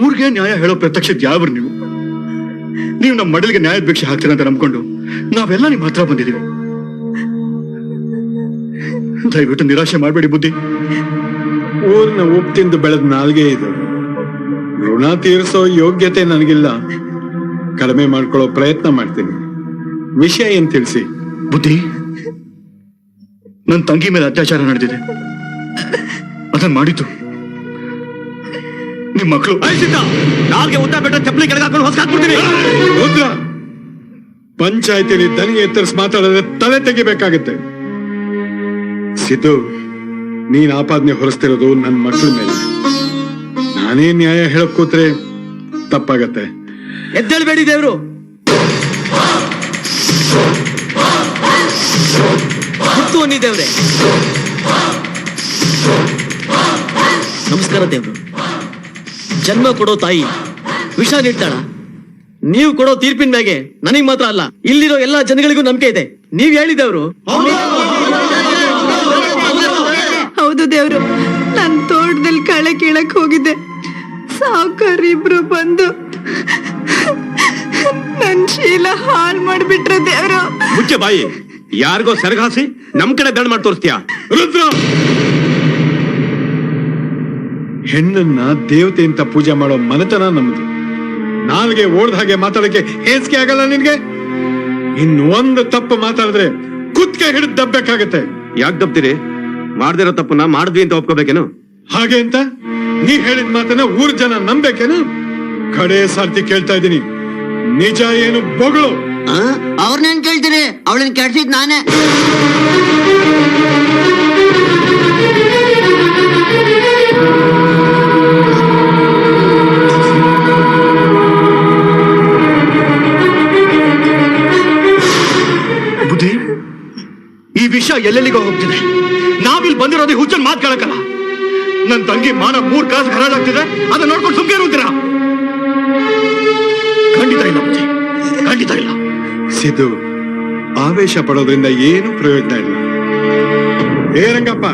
ಊರಿಗೆ ನ್ಯಾಯ ಹೇಳೋ ಪ್ರತ್ಯಕ್ಷ ಯಾವ್ರು ನೀವು ನಮ್ಮ ಮಡಲಿಗೆ ನ್ಯಾಯದ ಭಿಕ್ಷೆ ಹಾಕ್ತೀರ ಅಂತ ನಂಬ್ಕೊಂಡು ನಾವೆಲ್ಲ ನಿಮ್ಮ ಹತ್ರ ಬಂದಿದ್ದೀವಿ. ದಯವಿಟ್ಟು ನಿರಾಶೆ ಮಾಡಬೇಡಿ ಬುದ್ಧಿ. ಊರಿನ ಉಪ್ಪು ತಿಂದು ಬೆಳೆದ ನಾಲ್ಗೆ ಇದು. ಋಣ ತೀರಿಸೋ ಯೋಗ್ಯತೆ ನನಗಿಲ್ಲ. ಕಡಿಮೆ ಮಾಡ್ಕೊಳ್ಳೋ ಪ್ರಯತ್ನ ಮಾಡ್ತೀನಿ. ವಿಷಯ ಏನ್ ತಿಳಿಸಿ. ಬುದ್ಧಿ, ನನ್ನ ತಂಗಿ ಮೇಲೆ ಅತ್ಯಾಚಾರ ನಡೆದಿದೆ. ಅದನ್ನ ಮಾಡಿದ್ದು ನಿಮ್ಮ ಮಕ್ಕಳು. ನಾಲ್ಗೆ ಉದ್ದ ಬೆಟ್ಟ ಚಪ್ಪಲಿ ಕೆಳಗಾಕೊಂಡು ಹೊಸ್ಕಾಕ್ಬಿಡ್ತೀನಿ. ಪಂಚಾಯತಿಲಿ ದನಿ ಎತ್ತರಿಸಿ ಮಾತಾಡಿದ್ರೆ ತಲೆ ತೆಗಿಬೇಕಾಗತ್ತೆ. ಸಿದ್ದು, ನೀನ್ ಆಪಾದನೆ ಹೊರಿಸ್ತಿರೋದು ನನ್ನ ಮಕ್ಕಳ ಮೇಲೆ. ನಾನೇ ನ್ಯಾಯ ಹೇಳಕ್ ಕೂತ್ರೆ ತಪ್ಪಾಗತ್ತೆ. ಎದ್ದೇಳ್ಬೇಡಿ ದೇವ್ರು. ಹುಟ್ಟು ಅನ್ನಿ ದೇವ್ರೆ. ನಮಸ್ಕಾರ ದೇವ್ರು. ಜನ್ಮ ಕೊಡೋ ತಾಯಿ ವಿಷ ನೀಡ್ತಾಳ. ನೀವು ಕೊಡೋ ತೀರ್ಪಿನ ಮ್ಯಾಗೆ ನನಗ್ ಮಾತ್ರ ಅಲ್ಲ, ಇಲ್ಲಿರೋ ಎಲ್ಲಾ ಜನಗಳಿಗೂ ನಂಬಿಕೆ ಇದೆ. ನೀವ್ ಹೇಳಿದವ್ರು. ಹೌದು ದೇವ್ರು. ನನ್ ತೋಟದಲ್ಲಿ ಕಳೆ ಕೀಳಕ್ ಹೋಗಿದ್ದೆ. ಸಾವುಕಾರಿಬ್ರು ಬಂದು ನನ್ ಶೀಲ ಹಾಳು ಮಾಡ್ಬಿಟ್ರೆ ದೇವ್ರು. ಮುಚ್ಚೆ ಬಾಯಿ. ಯಾರಿಗೋ ಸೆರಗಾಸಿ ನಮ್ ಕಡೆ ದಂಡ ಮಾಡಿ ತೋರಿಸ್ತೀಯ? ರುದ್ರ, ಹೆಣ್ಣನ್ನ ದೇವತೆ ಅಂತ ಪೂಜೆ ಮಾಡೋ ಮನೆತನ ನಮ್ದು. ನಾಲ್ಗೆ ಓಡ್ದ ಹಾಗೆ ಮಾತಾಡಕ್ಕೆ ಹೇಸಿಗೆ ಆಗಲ್ಲ ನಿನ್ಗೆ? ಇನ್ನೊಂದು ತಪ್ಪು ಮಾತಾಡಿದ್ರೆ ಕುತ್ಕೆ ಹಿಡಿದು ದಬ್ಬೇಕಾಗತ್ತೆ. ಯಾಕೆ ದಬ್ತೀರಿ? ಮಾಡ್ದಿರೋ ತಪ್ಪನ್ನ ಮಾಡಿದ್ವಿ ಅಂತ ಒಪ್ಕೋಬೇಕೇನು? ಹಾಗೆ ಅಂತ ನೀ ಹೇಳಿದ ಮಾತನ್ನ ಊರ್ ಜನ ನಂಬೇಕೇನು? ಕಡೆ ಸಾರ್ತಿ ಕೇಳ್ತಾ ಇದ್ದೀನಿ, ನಿಜ ಏನು ಬೊಗಳು? ಅವ್ರನ್ನೇನ್ ಕೇಳ್ತೀರಿ? ಅವಳನ್ನ ಕೆಡ್ಸಿದ್ ನಾನೇ. ಬುದ್ಧಿ, ಈ ವಿಷಯ ಎಲ್ಲೆಲ್ಲಿಗೋ ಹೋಗ್ತಿದೆ. ನಾವಿಲ್ಲಿ ಬಂದಿರೋದೇ ಹುಚ್ಚನ್ ಮಾತು ಕೇಳಕ್ಕಲ್ಲ. ನನ್ನ ತಂಗಿ ಮಾನ 3 ಕಾಸು ಹರಾಡಾಗ್ತಿದೆ, ಅದನ್ನ ನೋಡ್ಕೊಂಡು ಸುಮ್ಮನೆ ಇರುತ್ತೀರಾ? ಖಂಡಿತ ಇಲ್ಲ ಬುದ್ಧಿ, ಖಂಡಿತ ಇಲ್ಲ. ಸಿದ್ದು, ಆವೇಶ ಪಡೋದ್ರಿಂದ ಏನು ಪ್ರಯೋಜನ ಇಲ್ಲ. ಏ ರಂಗಪ್ಪ,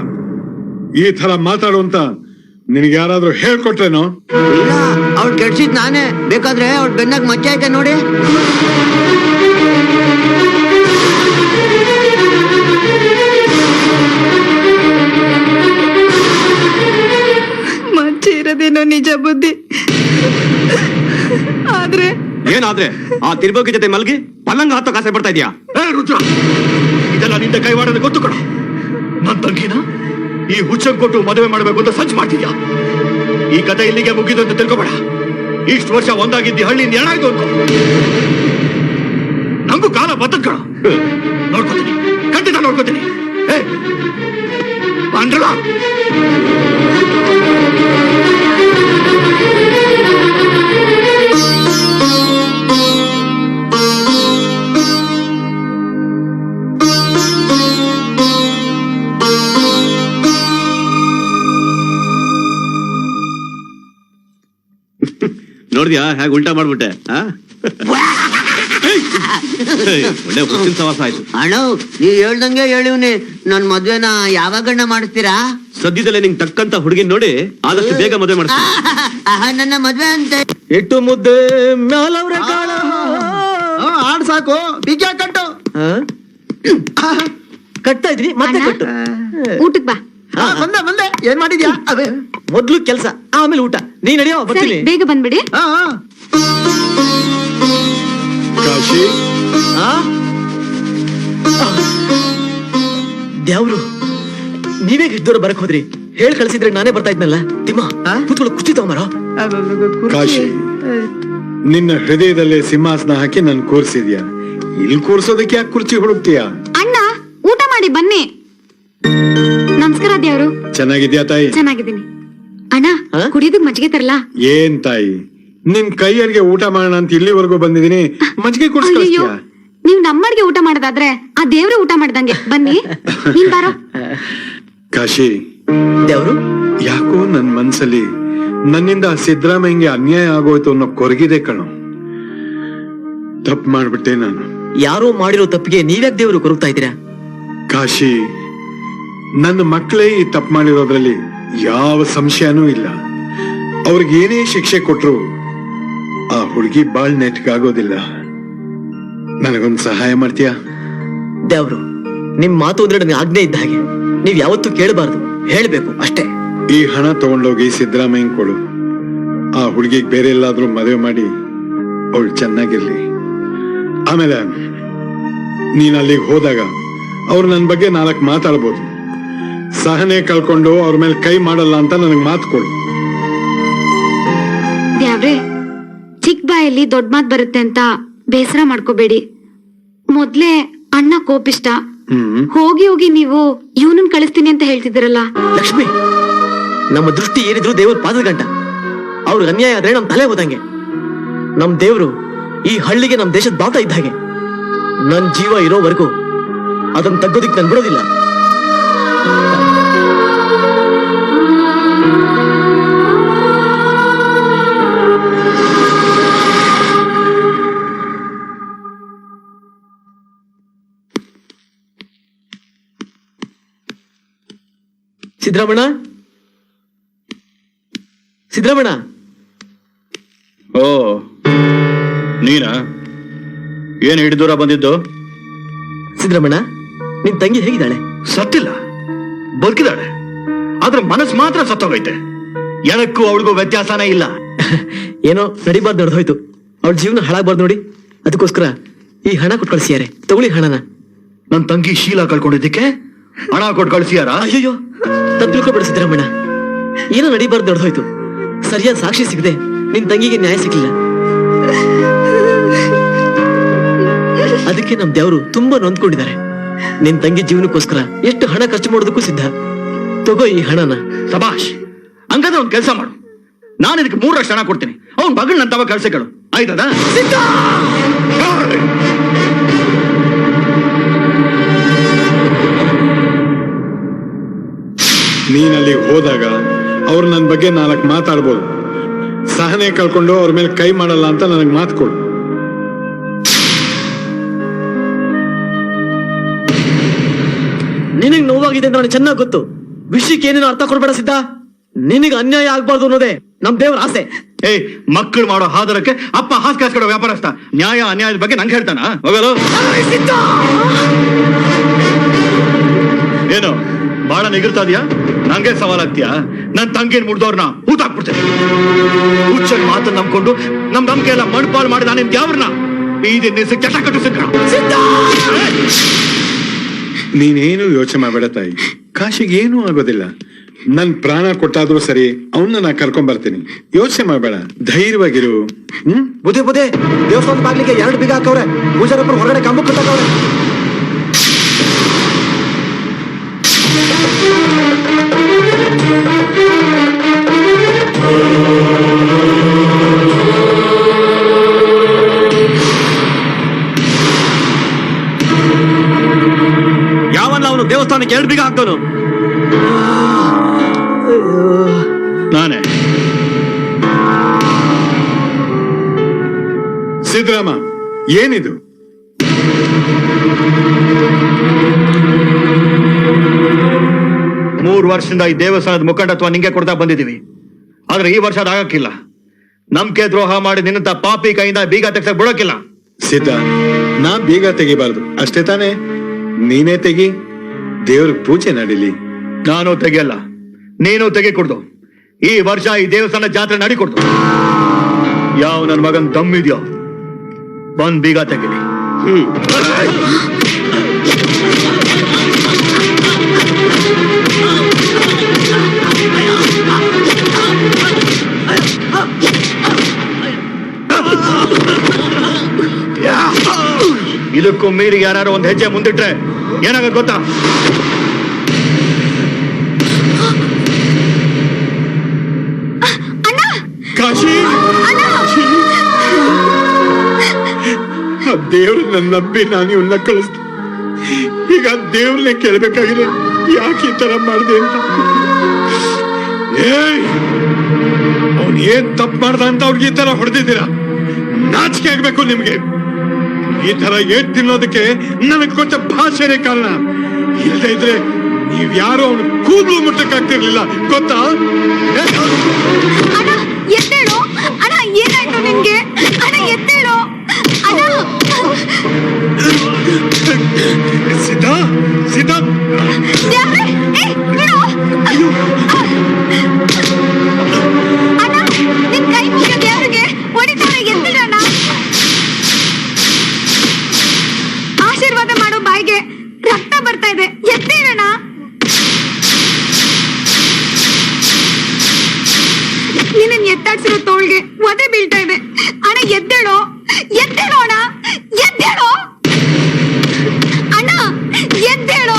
ಈ ತರ ಮಾತಾಡುವಂತ ನಿನಗೆ ಯಾರಾದ್ರೂ ಹೇಳ್ಕೊಟ್ರೇನೋ? ಇಲ್ಲ, ಅವ್ಳು ಕೆಡ್ಸಿದ್ ನಾನೇ. ಬೇಕಾದ್ರೆ ಅವ್ಳ ಬೆನ್ನಾಗ ಮಚ್ಚೆ ಐತೆ ನೋಡಿ. ಮಚ್ಚೆ ಇರೋದೇನೋ ನಿಜ ಬುದ್ಧಿ. ಆದ್ರೆ ಏನಾದ್ರೆ ಆ ತಿರ್ಬೋಗಿ ಜೊತೆ ಮಲ್ಗಿ ಪಲ್ಲಂಗ ಹತ್ತೋ ಕಾಸೆ ಬರ್ತಾ ಇದೆಯಾ? ರುದ್ರ, ಇದೆಲ್ಲ ನಿಂದ ಕೈವಾಡೋದು ಗೊತ್ತು ಕಣ. ನನ್ನ ತಂಗಿನ ಈ ಹುಚ್ಚನ್ ಕೊಟ್ಟು ಮದುವೆ ಮಾಡಬೇಕು ಅಂತ ಸಂಚು ಮಾಡ್ತಿದ್ಯಾ? ಈ ಕಥೆ ಇಲ್ಲಿಗೆ ಮುಗಿದು ಅಂತ ತಿಳ್ಕೊಬೇಡ. ಇಷ್ಟು ವರ್ಷ ಒಂದಾಗಿದ್ದಿ ಹಳ್ಳಿಯಿಂದ ಏನಾಯ್ತು ಅನ್ಕೋ. ನಂಗೂ ಕಾಲ ಬತ್ತದ್ ಕಣ. ನೋಡ್ಕೋತೀನಿ, ಖಂಡಿತ ನೋಡ್ಕೋತೀನಿ. ಅಂದ್ರಲ್ಲ ನೋಡಿದ್ಯಾ ಹೇಗೆ ಉಲ್ಟಾ ಮಾಡ್ಬಿಟ್ಟೆ? ಒಳ್ಳೆ ಹುಚ್ಚಿನ ಸವಾಸ ಆಯ್ತು. ಅಣ್ಣ, ನೀವ್ ಹೇಳ್ದಂಗೆ ಹೇಳಿವ್ನಿ. ನನ್ ಮದ್ವೆನ ಯಾವಾಗಣ್ಣ ಮಾಡಿಸ್ತೀರಾ? ಸದ್ಯದಲ್ಲೇ ನಿಂಗೆ ತಕ್ಕಂತ ಹುಡುಗಿನ ನೋಡಿ ಆದಷ್ಟು ಬೇಗ ಮದುವೆ ಮಾಡ್ತೀನಿ. ನನ್ನ ಮದ್ವೆ ಅಂತೆ. ಇಟ್ಟು ಮುದ್ದೆ ಮ್ಯಾಲವ್ರೆ ಕಾಳ. ಆಡ್ ಸಾಕು, ಬೀಜ ಕಟ್ಟು. ಕಟ್ತಾ ಇದ್ರಿ ಮತ್ತೆ ಕಟ್ಟು. ಊಟಕ್ ಬಾ. ಬಂದೆ. ಏನ್ ಮಾಡಿದ್ಯಾ? ಮೊದ್ಲು ಕೆಲ್ಸ, ಆಮೇಲೆ ಊಟ. ನೀನ್ ನಡೆಯೋ ಬರ್ತೀನಿ. ಬೇಗ ಬಂದ್ಬಿಡಿ. ಕಾಶಿ, ದ್ಯಾವ್ರು, ನೀವೇ ಇಷ್ಟು ದೂರ ಬರಕ್ ಹೋದ್ರಿ? ಹೇಳ್ ಕಳ್ಸಿದ್ರೆ ನಾನೇ ಬರ್ತಾ ಇದ್ನಲ್ಲ. ತಿಮ್ಮ ಕೂತ್ಕೊಳ್ಳೋ ಕುರ್ಚಿ ತಗೊಂಬರೋ. ಕಾಶಿ, ನಿನ್ನ ಹೃದಯದಲ್ಲೇ ಸಿಂಹಾಸನ ಹಾಕಿ ನನ್ ಕೂರ್ಸಿದ್ಯಾ. ಇಲ್ಲಿ ಕೂರ್ಸೋದಕ್ಕೆ ಯಾಕೆ ಕುರ್ಚಿ ಹುಡುಕ್ತೀಯಾ? ಅಣ್ಣ, ಊಟ ಮಾಡಿ ಬನ್ನಿ. ನಮಸ್ಕಾರ ದೇವ್ರು. ಚೆನ್ನಾಗಿದ್ಯಾ ತಾಯಿ? ಚೆನ್ನಾಗಿದ್ದೀನಿ. ಅಣ್ಣ ಹಾ? ಕುಡಿಯೋದಕ್ ಮಜ್ಜಿಗೆ ತರಲ್ಲ? ಏನ್ ತಾಯಿ, ನಿನ್ ಕೈಯರ್ಗೆ ಊಟ ಮಾಡೋಣ ಅಂತ ಇಲ್ಲಿವರೆಗೂ ಬಂದಿದೀನಿ, ಮಜ್ಜಿಗೆ ಅಯ್ಯೋ, ಕುಡಿಸ್ಕೊಳ್ತೀಯ? ನೀವ್ ನಮ್ಮಡ್ಗೆ ಊಟ ಮಾಡೋದಾದ್ರೆ ಆ ದೇವ್ರೆ ಊಟ ಮಾಡ್ದಂಗೆ. ಬನ್ನಿ, ನೀನ್ ಬಾರೋ. ಕಾಶಿ, ದೇವ್ರು ಯಾಕೋ ನನ್ ಮನ್ಸಲ್ಲಿ ನನ್ನಿಂದ ಸಿದ್ದರಾಮಯ್ಯಂಗೆ ಅನ್ಯಾಯ ಆಗೋಯ್ತು ಅನ್ನೋ ಕೊರಗಿದೆ ಕಣೋ. ತಪ್ಪು ಮಾಡ್ಬಿಟ್ಟೆ ನಾನು. ಯಾರೋ ಮಾಡಿರೋ ತಪ್ಪಿಗೆ ನೀವ್ಯಾಕ್ ದೇವ್ರು ಕೊರಗ್ತಾ ಇದ್ದೀರಾ? ಕಾಶಿ, ನನ್ನ ಮಕ್ಕಳೇ ಈ ತಪ್ಪು ಮಾಡಿರೋದ್ರಲ್ಲಿ ಯಾವ ಸಂಶಯನೂ ಇಲ್ಲ. ಅವ್ರಿಗೆ ಏನೇ ಶಿಕ್ಷೆ ಕೊಟ್ರು ಆ ಹುಡುಗಿ ಬಾಳ್ ನೆಟ್ಗಾಗೋದಿಲ್ಲ. ನನಗೊಂದು ಸಹಾಯ ಮಾಡ್ತೀಯಾ? ದೇವ್ರು, ನಿಮ್ ಮಾತು ಅಂದ್ರೆ ನನಗೆ ಆಜ್ಞೆ ಇದ್ದ ಹಾಗೆ. ನೀವ್ ಯಾವತ್ತೂ ಕೇಳಬಾರ್ದು, ಹೇಳ್ಬೇಕು ಅಷ್ಟೇ. ಈ ಹಣ ತಗೊಂಡೋಗಿ ಸಿದ್ದರಾಮಯ್ಯ ಕೊಡು. ಆ ಹುಡುಗಿಗೆ ಬೇರೆ ಎಲ್ಲಾದ್ರೂ ಮದುವೆ ಮಾಡಿ ಅವಳು ಚೆನ್ನಾಗಿರ್ಲಿ. ಆಮೇಲೆ ನೀನ್ ಅಲ್ಲಿಗೆ ಹೋದಾಗ ಅವ್ರು ನನ್ನ ಬಗ್ಗೆ 4 ಮಾತಾಡ್ಬೋದು. ಸಹನೆ ಕಳ್ಕೊಂಡು ಅವ್ರ ಮೇಲೆ ಕೈ ಮಾಡಲ್ಲ ಅಂತ ನನಗೆ ಮಾತು ಕೊಡು. ದೇವ್ರೆ, ಚಿಕ್ಕ ಬಾಯಲ್ಲಿ ದೊಡ್ಡ ಮಾತ್ ಬರುತ್ತೆ ಅಂತ ಬೇಸರ ಮಾಡ್ಕೋಬೇಡಿ. ಮೊದ್ಲೇ ಅಣ್ಣ ಕೋಪಿಷ್ಟ. ಹೋಗಿ ಹೋಗಿ ನೀವು ಇವನನ್ ಕಳಿಸ್ತೀನಿ ಅಂತ ಹೇಳ್ತಿದ್ದೀರಲ್ಲ. ಲಕ್ಷ್ಮಿ, ನಮ್ಮ ದೃಷ್ಟಿ ಏನಿದ್ರು ದೇವ್ರ ಪಾದದ ಗಂಟ. ಅವ್ರಿಗೆ ಅನ್ಯಾಯ ಆದ್ರೆ ನಮ್ ತಲೆ ಹೋದಂಗೆ. ನಮ್ ದೇವ್ರು ಈ ಹಳ್ಳಿಗೆ ನಮ್ ದೇಶದ ಬಾವುಟ ಇದ್ದ ಹಾಗೆ. ನನ್ ಜೀವ ಇರೋವರೆಗೂ ಅದನ್ನ ತಗ್ಗೋದಿಕ್ ನನ್ ಬಿಡೋದಿಲ್ಲ. ಸಿದ್ದರಾಮಣ್ಣ, ಸಿದ್ದರಾಮಣ್ಣ. ಓ, ನೀನಾ? ಏನ್ ಹಿಡಿ ದೂರ ಬಂದಿದ್ದು? ಸಿದ್ದರಾಮಣ್ಣ, ನಿನ್ ತಂಗಿ ಹೇಗಿದ್ದಾಳೆ? ಸತ್ತಿಲ್ಲ, ಬದುಕಿದಾಳೆ. ಆದ್ರೆ ಮನಸ್ಸು ಮಾತ್ರ ಸತ್ತೋಗೈತೆ. ಎನಕ್ಕೂ ಅವಳಿಗೂ ವ್ಯತ್ಯಾಸನೇ ಇಲ್ಲ. ಏನೋ ನಡಿಬಾರ್ದು ನಡೆದೋಯ್ತು. ಅವಳ ಜೀವನ ಹಾಳಾಗ್ಬಾರ್ದು ನೋಡಿ. ಅದಕ್ಕೋಸ್ಕರ ಈ ಹಣ ಕೊಟ್ಟು ಕಳ್ಸಿಯಾರೆ. ತಗೊಳ್ಳಿ ಹಣನ. ನನ್ ತಂಗಿ ಶೀಲ ಕಳ್ಕೊಂಡಿದ್ದಕ್ಕೆ ಹಣ ಕೊಟ್ಟು ಕಳ್ಸಿಯಾರ? ಅಯ್ಯೋ, ತಪ್ಪು ತಿಳ್ಕೊಬೇಡ ಸಿದ್ದರಾಮಣ್ಣ. ಏನೋ ನಡಿಬಾರ್ದು ನಡೆದೋಯ್ತು. ಸರಿಯಾದ ಸಾಕ್ಷಿ ಸಿಗದೆ ನಿನ್ ತಂಗಿಗೆ ನ್ಯಾಯ ಸಿಗ್ಲಿಲ್ಲ. ಅದಕ್ಕೆ ನಮ್ ದೇವ್ರು ತುಂಬಾ ನೊಂದ್ಕೊಂಡಿದ್ದಾರೆ. ನಿನ್ ತಂಗಿ ಜೀವನಕ್ಕೋಸ್ಕರ ಎಷ್ಟು ಹಣ ಖರ್ಚು ಮಾಡೋದಕ್ಕೂ ಸಿದ್ಧ. ತಗೋ ಈ ಹಣನ. ಸಬಾಷ್. ಹಂಗಾದ್ರೆ ಒಂದ್ ಕೆಲಸ ಮಾಡು, ನಾನು ಇದಕ್ಕೆ 3 ಹಣ ಕೊಡ್ತೀನಿ. ಅವ್ನ್ ಮಗಳ್ ನನ್ ತವ ಕಳ್ಸಗಳು ಆಯ್ತದ? ನೀನ್ ಅಲ್ಲಿಗೆ ಹೋದಾಗ ಅವ್ರು ನನ್ನ ಬಗ್ಗೆ 4 ಮಾತಾಡ್ಬೋದು. ಸಹನೆ ಕಳ್ಕೊಂಡು ಅವ್ರ ಮೇಲೆ ಕೈ ಮಾಡಲ್ಲ ಅಂತ ನನಗೆ ಮಾತು ಕೊಡು. ನಿನಗ್ ನೋವಾಗಿದೆ ಅಂತ ನನಗೆ ಚೆನ್ನಾಗಿ ಗೊತ್ತು. ವಿಷಯಕ್ಕೆ ಏನೇನು ಅರ್ಥ ಕೊಡ್ಬೇಡ ಸಿದ್ಧ. ನಿನಗೆ ಅನ್ಯಾಯ ಆಗ್ಬಾರ್ದು ಅನ್ನೋದೇ ನಮ್ ದೇವ್ರ ಆಸೆ. ಏಯ್, ಮಕ್ಕಳು ಮಾಡೋ ಹಾದರಕ್ಕೆ ಅಪ್ಪ ಹಾಸ್ ಕಾಸ್ಕೊಡೋ ವ್ಯಾಪಾರಸ್ಥ. ನ್ಯಾಯ ಅನ್ಯಾಯದ ಬಗ್ಗೆ ನಂಗೆ ಹೇಳ್ತಾನ? ಹೋಗಲು ಏನು ಬಾಳ ನಿಗಿರ್ತಾ ಇದೀಯಾ? ನಂಗೆ ಸವಾಲಾಗ್ತೀಯಾ? ನನ್ ತಂಗಿನ ಮುಡ್ದವ್ರನ್ನ ಹೂತಾಕ್ಬಿಡ್ತೇನೆ. ಹುಚ್ಚನ್ ಮಾತನ್ನ ನಂಬ್ಕೊಂಡು ನಮ್ ನಂಬಿಕೆ ಎಲ್ಲ ಮಣ್ಪಾಲ್ ಮಾಡಿದ ನಿನ್ ದ್ಯಾವ್ರನ್ನ ಬೀದಿ ನಿಲ್ಸಿ ಚಟ ಕಟ್ಟಿಸಿದ್ರ. ನೀನೇನು ಯೋಚನೆ ಮಾಡಬೇಡ ತಾಯಿ. ಕಾಶಿಗೆ ಏನೂ ಆಗೋದಿಲ್ಲ. ನನ್ ಪ್ರಾಣ ಕೊಟ್ಟಾದ್ರೂ ಸರಿ ಅವನ್ನ ನಾ ಕರ್ಕೊಂಡ್ ಬರ್ತೀನಿ. ಯೋಚನೆ ಮಾಡಬೇಡ, ಧೈರ್ಯವಾಗಿರು. ಬುದ್ಧಿ ಬುದ್ಧಿ, ದೇವಸ್ಥಾನ ಬಾಗ್ಲಿಗೆ 2 ಬೀಗ ಹಾಕವ್ರೆ. ಪೂಜಾರಪ್ಪರು ಹೊರಗಡೆ ಕಂಬ ಕಟ್ಟವ್ರೆ. ಯಾವನ್ನ ಅವನು ದೇವಸ್ಥಾನಕ್ಕೆ 2 ಬೀಗ ಹಾಕ್ತವನು? ನಾನೇ. ಸಿದ್ದರಾಮ, ಏನಿದು? ಮೂರು ವರ್ಷದಿಂದ ಈ ದೇವಸ್ಥಾನದ ಮುಖಂಡತ್ವ ನಿಂಗೆ ಕೊಡ್ತಾ ಬಂದಿದ್ದೀವಿ. ಆದ್ರೆ ಈ ವರ್ಷ ಅದಾಗಕ್ಕಿಲ್ಲ. ನಂಬಿಕೆ ದ್ರೋಹ ಮಾಡಿ ನಿನ್ನಂತ ಪಾಪಿ ಕೈಯಿಂದ ಬೀಗ ತೆಗ್ಸಕ್ ಬಿಡೋಕಿಲ್ಲ. ಸಿದ್ಧ, ನಾ ಬೀಗ ತೆಗಿಬಾರ್ದು ಅಷ್ಟೇ ತಾನೇ? ನೀನೇ ತೆಗಿ, ದೇವ್ರಿಗೆ ಪೂಜೆ ನಡೀಲಿ. ನಾನು ತೆಗಿಯಲ್ಲ, ನೀನು ತೆಗಿಕೊಡ್ದು. ಈ ವರ್ಷ ಈ ದೇವಸ್ಥಾನ ಜಾತ್ರೆ ನಡಿಕೊಡ್ದು. ಯಾವ ನನ್ನ ಮಗನ್ ದಮ್ಮಿದ್ಯೋ ಬಂದ್ ಬೀಗ ತೆಗಿಲಿ. ಇದಕ್ಕೂ ಮೀರಿ ಯಾರು ಒಂದ್ ಹೆಜ್ಜೆ ಮುಂದಿಟ್ರೆ ಏನಾಗ ಗೊತ್ತಾ? ದೇವ್ರನ್ನ ನಂಬಿ ನಾನು ಇವನ್ನ ಕಳಿಸ್ದೆ. ಈಗ ದೇವ್ರನ್ನೇ ಕೇಳ್ಬೇಕಾಗಿದೆ, ಯಾಕೆ ಈ ತರ ಮಾಡಿದೆ ಅಂತ. ಅವನ್ ಏನ್ ತಪ್ಪು ಮಾಡ್ದ ಅಂತ ಅವ್ರಿಗೆ ಈ ತರ ಹೊಡೆದಿದ್ದೀರಾ? ನಾಚಿಕೆ ಆಗ್ಬೇಕು ನಿಮ್ಗೆ. ಈ ತರ ಏಟ್ ತಿನ್ನೋದಕ್ಕೆ ನನಗೆ ಕೊಟ್ಟ ಭಾಷೆನೇ ಕಾರಣ. ಇಲ್ಲದೆ ಇದ್ರೆ ನೀವ್ ಯಾರು ಅವನು ಕೂದಲು ಮುಟ್ಟಕ್ಕಾಗ್ತಿರ್ಲಿಲ್ಲ, ಗೊತ್ತಾ? ಅಣ್ಣ ಎದ್ದೇಳು, ಅಣ್ಣ ಏನಾಯ್ತು ನಿನ್ಗೆ? ಅಣ್ಣ ಎದ್ದೇಳು ಅಣ್ಣ. ಸೀತಾ, ಸೀತಾ, ದೇವ್ರೇ, ಏ, ಬಿಡು. ಅಣ್ಣ ನಿನ್ ಕೈ ಮುಗಿಯೋ ದೇವ್ರಿಗೆ ಹೊಡಿತಾನೆ, ಎದ್ದೇಳಣ್ಣ. ಆಶೀರ್ವಾದ ಮಾಡೋ ಬಾಯಿಗೆ ರಕ್ತ ಬರ್ತಾ ಇದೆ, ಎದ್ದೇಳಣ್ಣ. ನಿನ್ನ ಎತ್ತಾಡ್ಸಿರೋ ತೋಳ್ಗೆ ಒದೆ ಬೀಳ್ತಾ ಇದೆ ಅಣ್ಣ, ಎದ್ದೇಳೋ, ಎದ್ದೇಳೋ ಅಣ್ಣ, ಎದ್ದೇಳೋ ಅಣ್ಣ, ಎದ್ದೇಳೋ.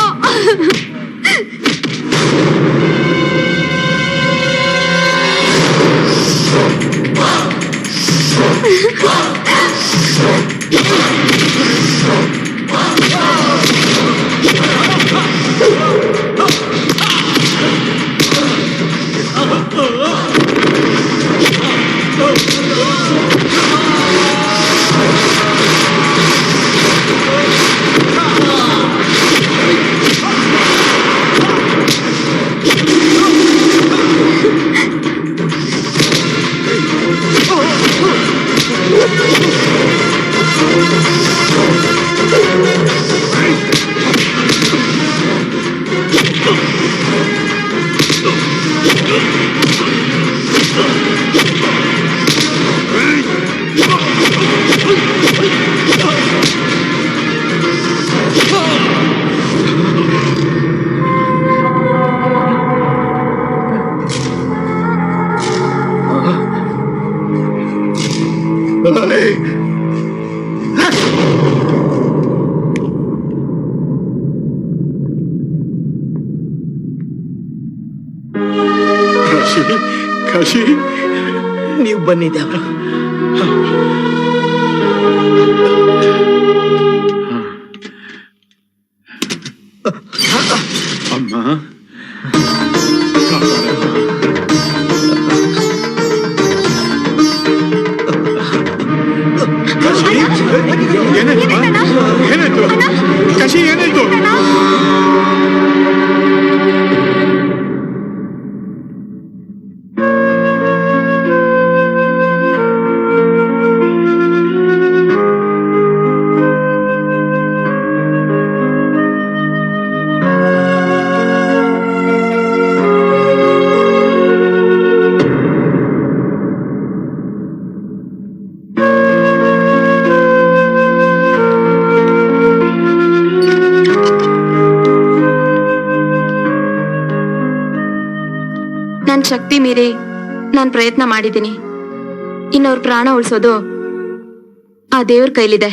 ಕಾಶಿ, ಕಾಶಿ, ನೀವು ಬನ್ನಿ ದೇವ್ರು. ಅಮ್ಮ, ಏನಾಯ್ತು? ಏನಾಯ್ತು ಕಾಶಿ, ಏನಾಯ್ತು? ನನ್ನ ಶಕ್ತಿ ಮೀರಿ ನಾನು ಪ್ರಯತ್ನ ಮಾಡಿದ್ದೀನಿ. ಇನ್ನವ್ರ ಪ್ರಾಣ ಉಳಿಸೋದು ಆ ದೇವ್ರ ಕೈಲಿದೆ.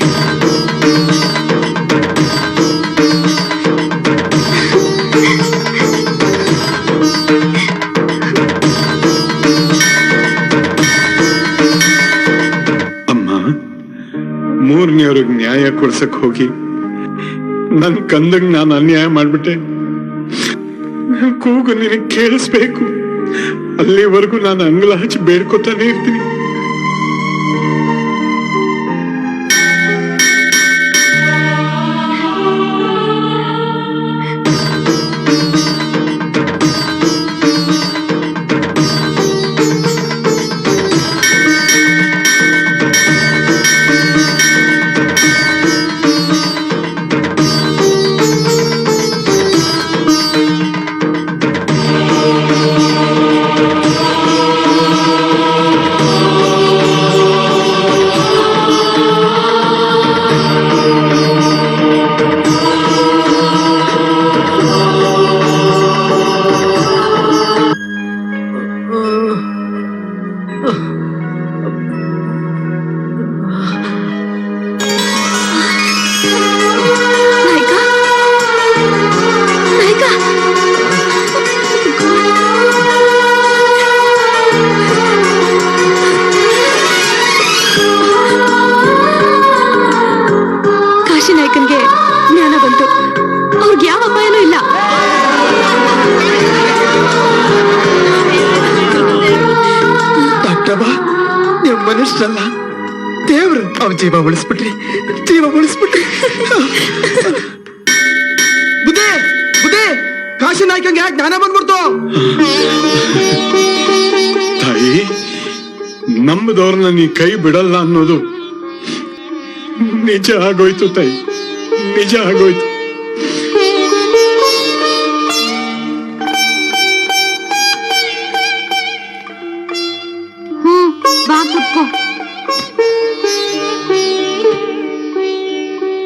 ಅಮ್ಮ, ಮೂರನೆಯವ್ರಿಗೆ ನ್ಯಾಯ ಕೊಡ್ಸಕ್ ಹೋಗಿ ನನ್ ಕಂದಂಗ್ ನಾನು ಅನ್ಯಾಯ ಮಾಡ್ಬಿಟ್ಟೆ. ನನ್ ಕೂಗು ನಿನಗೆ ಕೇಳಿಸ್ಬೇಕು, ಅಲ್ಲಿವರೆಗೂ ನಾನು ಅಂಗಲ ಹಚ್ಚಿ ಬೇಡ್ಕೊತಾನೆ ಇರ್ತೀನಿ. ನಾಯ್ಕ, ನಾಯ್ಕ, ಅವ್ರ ಜೀವ ಉಳಿಸ್ಬಿಟ್ರಿ, ಜೀವ ಉಳಿಸ್ಬಿಟ್ರಿ. ಬುದ್ಧಿ ಬುದ್ಧಿ, ಕಾಶಿ ನಾಯ್ಕಂಗೆ ಯಾಕೆ ಜ್ಞಾನ ಬಂದ್ಬಿಡ್ತು? ತಾಯಿ, ನಂಬದವ್ರನ್ನ ನೀ ಕೈ ಬಿಡಲ್ಲ ಅನ್ನೋದು ನಿಜ ಆಗೋಯ್ತು ತಾಯಿ, ನಿಜ ಆಗೋಯ್ತು. ಬಾ ಕುತ್ಕೋ.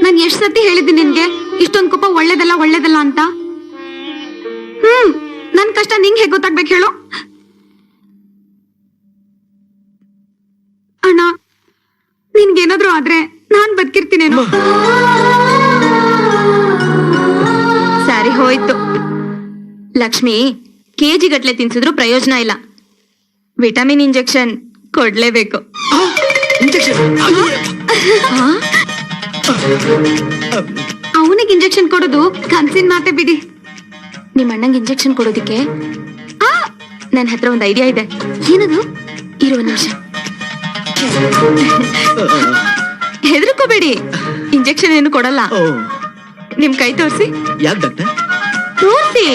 ನಾನ್ ಎಷ್ಟ್ ಸತಿ ಹೇಳಿದ್ದೀನಿ ನಿನ್ಗೆ ಇಷ್ಟೊಂದ್ ಕೋಪ ಒಳ್ಳೇದಲ್ಲ ಒಳ್ಳೇದಲ್ಲ ಅಂತ. ನನ್ ಕಷ್ಟ ನಿಂಗೆ ಹೇಗ್ ಗೊತ್ತಾಗ್ಬೇಕು ಹೇಳು? ಅಣ್ಣ, ನಿನ್ಗೇನಾದ್ರೂ ಆದ್ರೆ ನಾನ್ ಬದುಕಿರ್ತೀನೇನೋ. ಸರಿ ಹೋಯ್ತು ಲಕ್ಷ್ಮಿ, ಕೆಜಿ ಗಟ್ಲೆ ತಿನ್ಸಿದ್ರು ಪ್ರಯೋಜನ ಇಲ್ಲ. ವಿಟಮಿನ್ ಇಂಜೆಕ್ಷನ್ ಕೊಡ್ಲೇಬೇಕು. ಅವನಿಗೆ ಇಂಜೆಕ್ಷನ್ ಕೊಡೋದು ಕನ್ಸಿನ ಮಾತೆ ಬಿಡಿ. ನಿಮ್ ಅಣ್ಣಂಗೆ ಇಂಜೆಕ್ಷನ್ ಕೊಡೋದಿಕ್ಕೆ ನನ್ನ ಹತ್ರ ಒಂದು ಐಡಿಯಾ ಇದೆ. ಏನದು? ಇರೋ ನಿಮಿಷ, ಹೆದರ್ಕೋಬೇಡಿ, ಇಂಜೆಕ್ಷನ್ ಏನು ಕೊಡಲ್ಲ. ನಿಮ್ ಕೈ ತೋರಿಸಿ. ಯಾಕೆ ಡಾಕ್ಟರ್? ತೋರಿಸಿ.